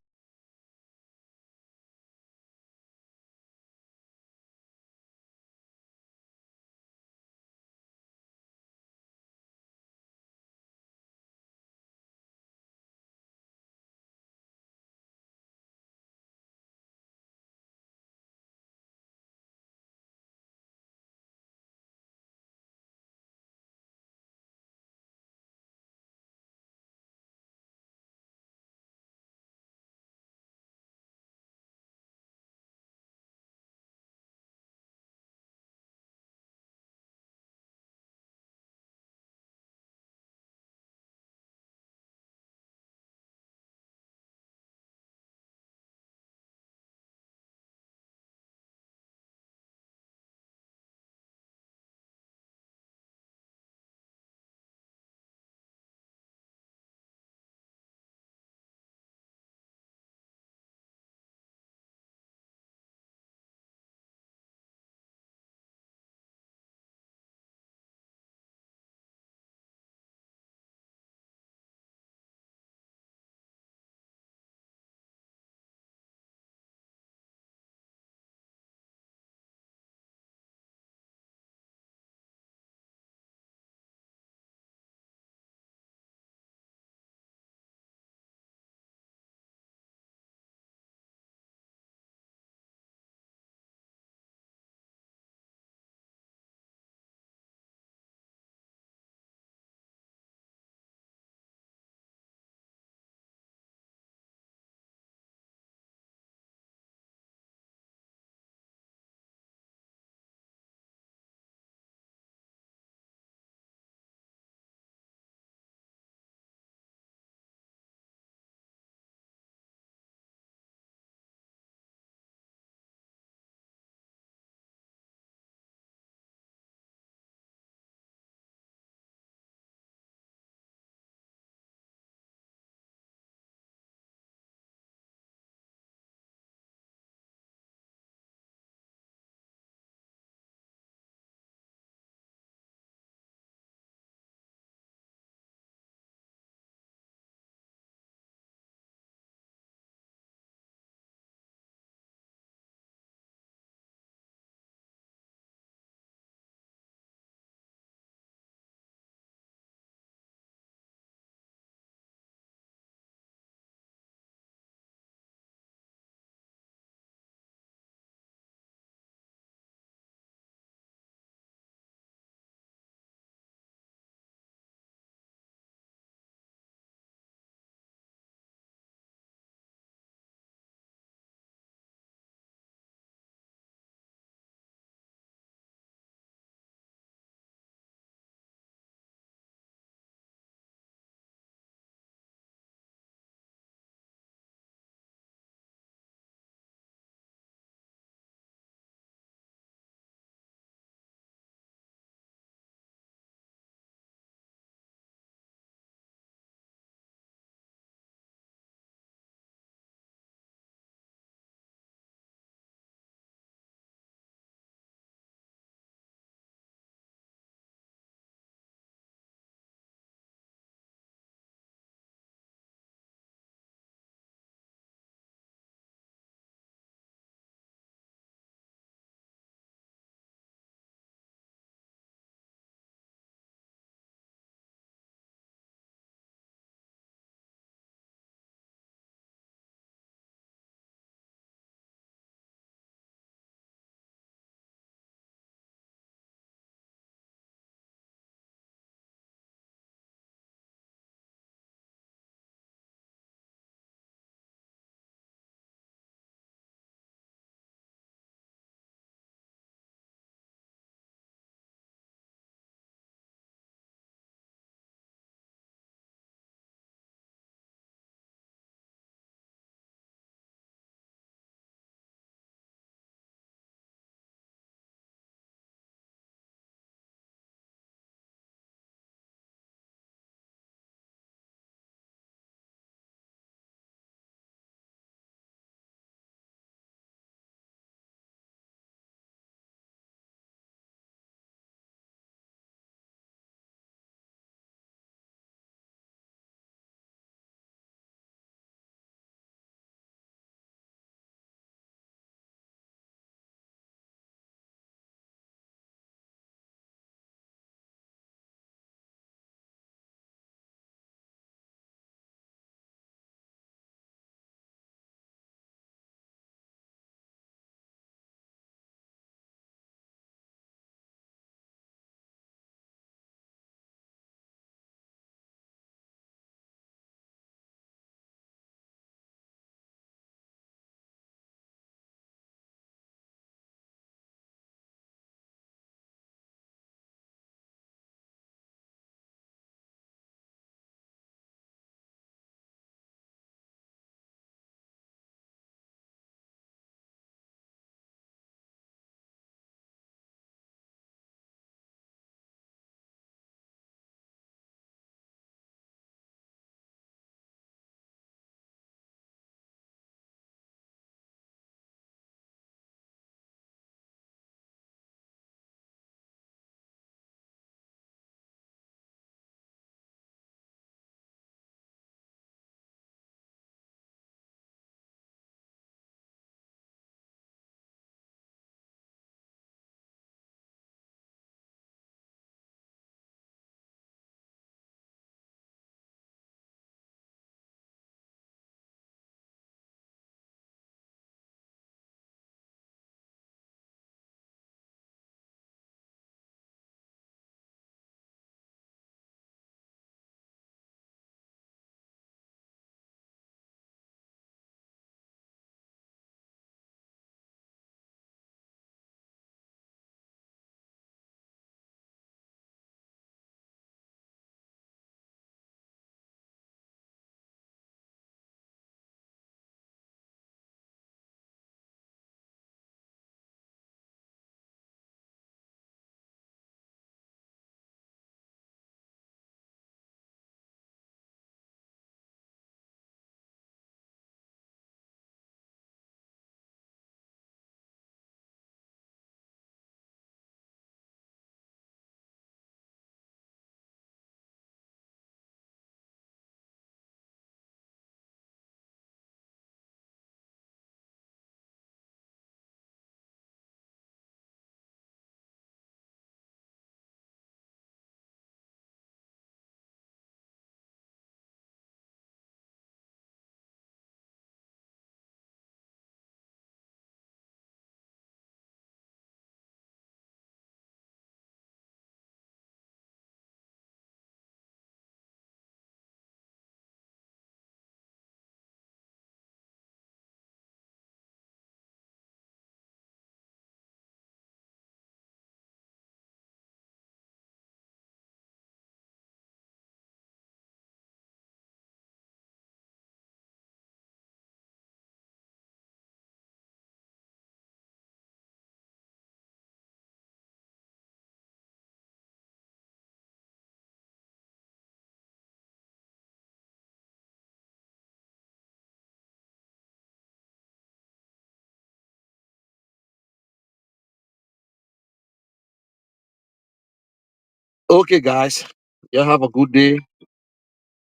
Okay, guys. You have a good day.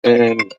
And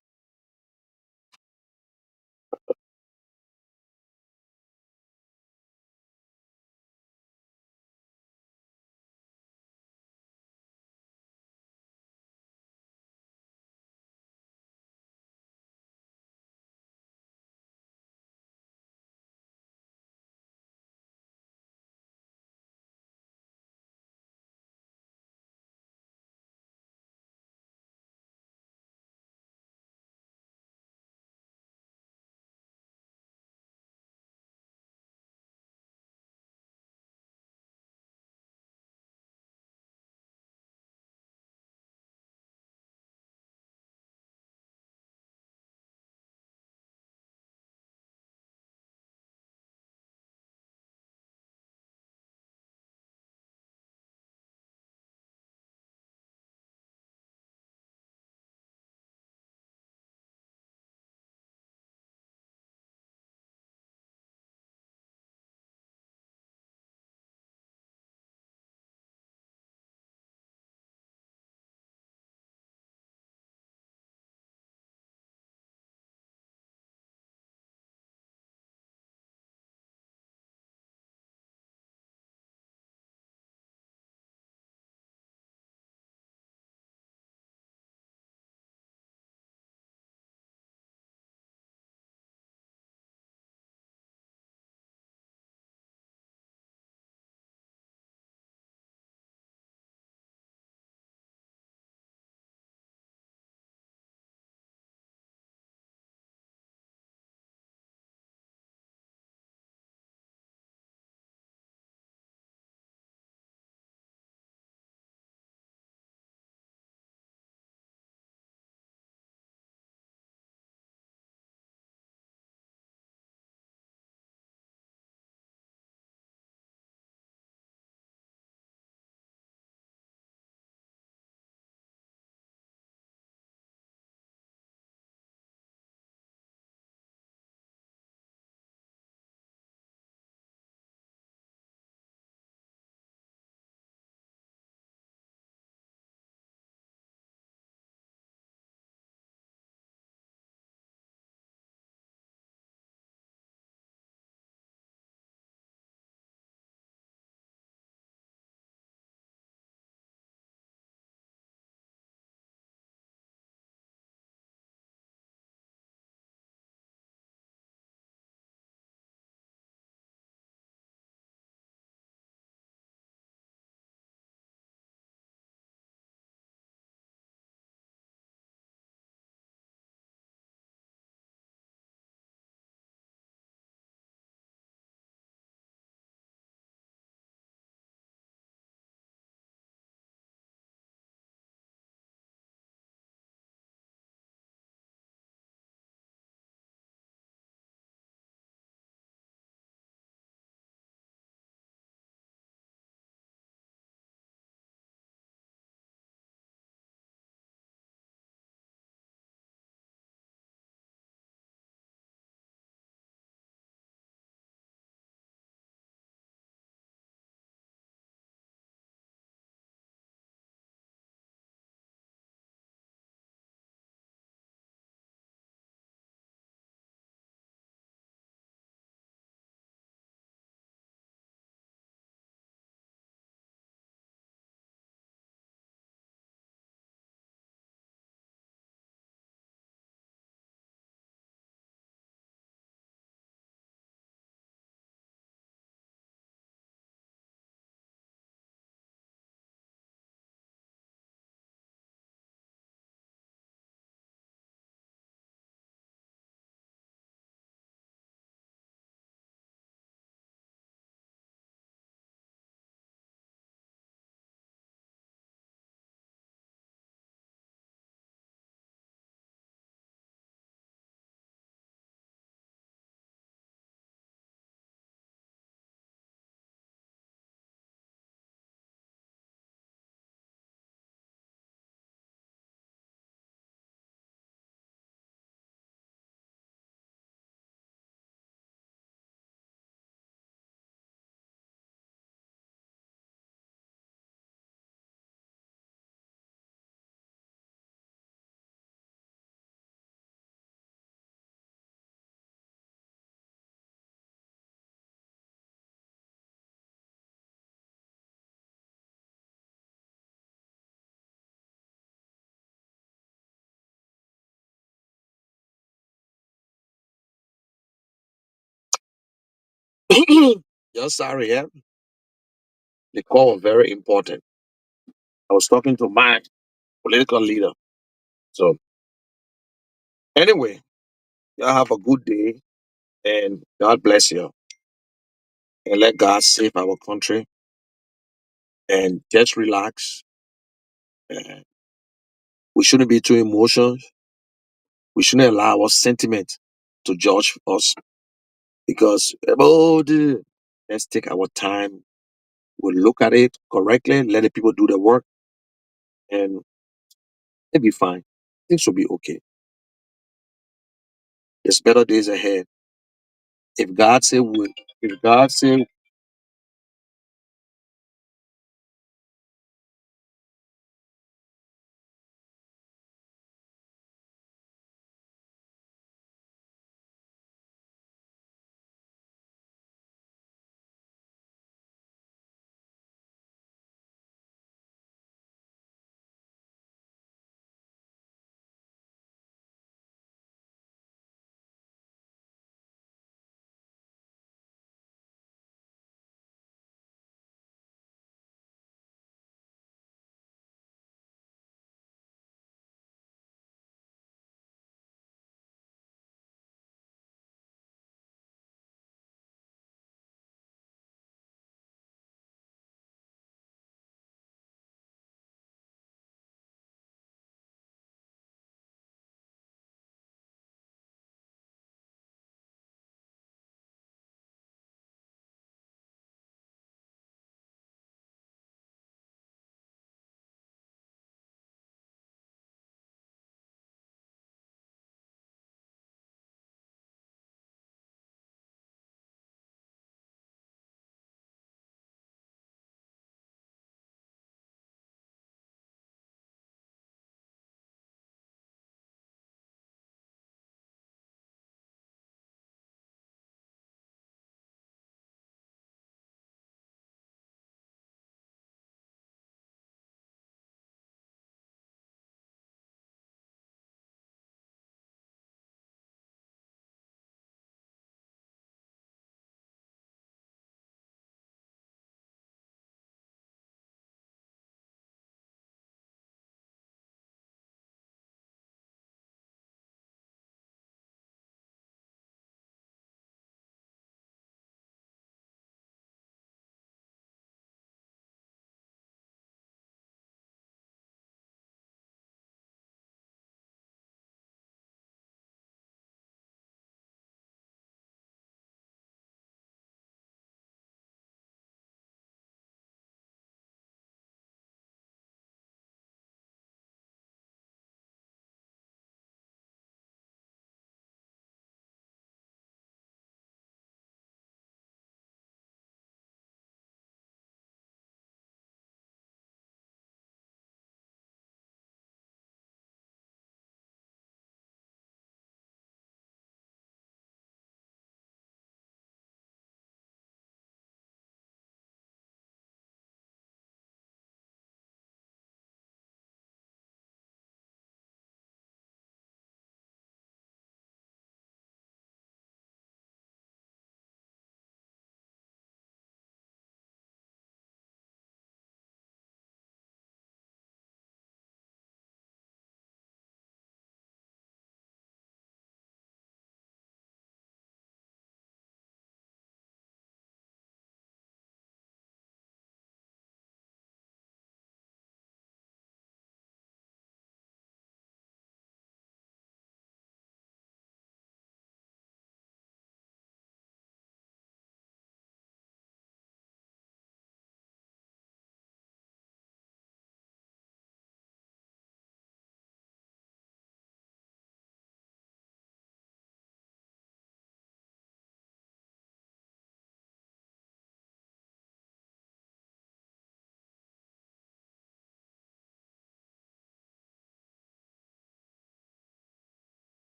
Just sorry, yeah. The call was very important. I was talking to my political leader. So anyway, y'all have a good day and God bless you. And let God save our country and just relax. And we shouldn't be too emotional. We shouldn't allow our sentiment to judge us because let's take our time. We'll look at it correctly, let the people do the work, and it'll be fine. Things will be okay. There's better days ahead. If God say we, if God say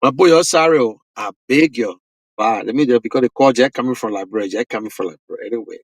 My boy, you're sorry. I beg you. But let me just because the call Jack coming from library. Jack coming from library. Anyway.